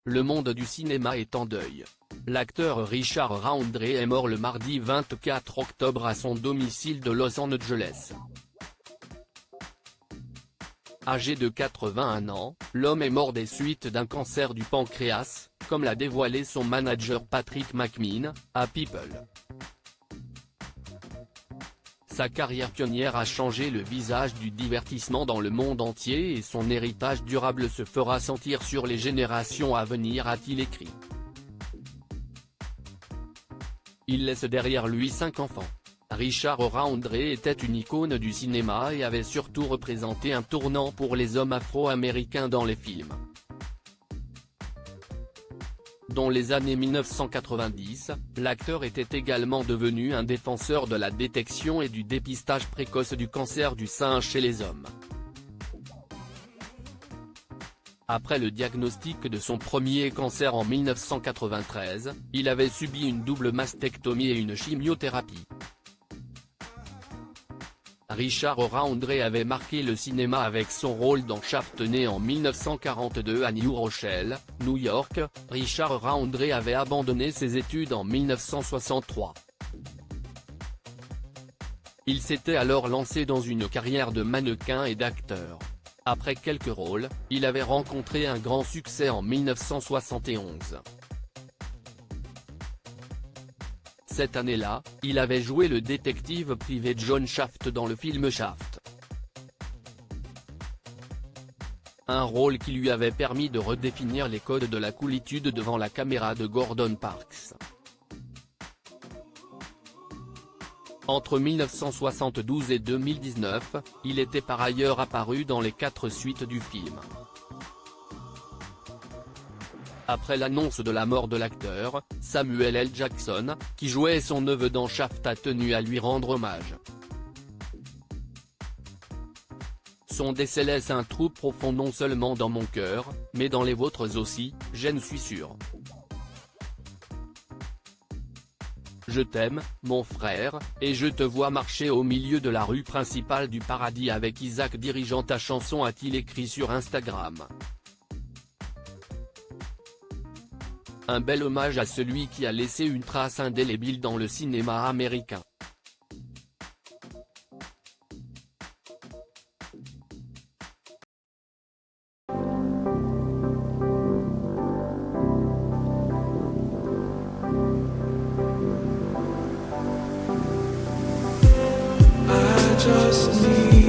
Le monde du cinéma est en deuil. L'acteur Richard Roundtree est mort le mardi 24 octobre à son domicile de Los Angeles. Âgé de 81 ans, l'homme est mort des suites d'un cancer du pancréas, comme l'a dévoilé son manager Patrick McMean, à People. Sa carrière pionnière a changé le visage du divertissement dans le monde entier et son héritage durable se fera sentir sur les générations à venir, a-t-il écrit. Il laisse derrière lui 5 enfants. Richard Roundtree était une icône du cinéma et avait surtout représenté un tournant pour les hommes afro-américains dans les films. Dans les années 1990, l'acteur était également devenu un défenseur de la détection et du dépistage précoce du cancer du sein chez les hommes. Après le diagnostic de son premier cancer en 1993, il avait subi une double mastectomie et une chimiothérapie. Richard Roundtree avait marqué le cinéma avec son rôle dans Shaft. Né en 1942 à New Rochelle, New York, Richard Roundtree avait abandonné ses études en 1963. Il s'était alors lancé dans une carrière de mannequin et d'acteur. Après quelques rôles, il avait rencontré un grand succès en 1971. Cette année-là, il avait joué le détective privé John Shaft dans le film Shaft. Un rôle qui lui avait permis de redéfinir les codes de la coolitude devant la caméra de Gordon Parks. Entre 1972 et 2019, il était par ailleurs apparu dans les 4 suites du film. Après l'annonce de la mort de l'acteur, Samuel L. Jackson, qui jouait son neveu dans Shaft, a tenu à lui rendre hommage. Son décès laisse un trou profond non seulement dans mon cœur, mais dans les vôtres aussi, j'en suis sûr. Je t'aime, mon frère, et je te vois marcher au milieu de la rue principale du paradis avec Isaac dirigeant ta chanson, a-t-il écrit sur Instagram. Un bel hommage à celui qui a laissé une trace indélébile dans le cinéma américain. I just need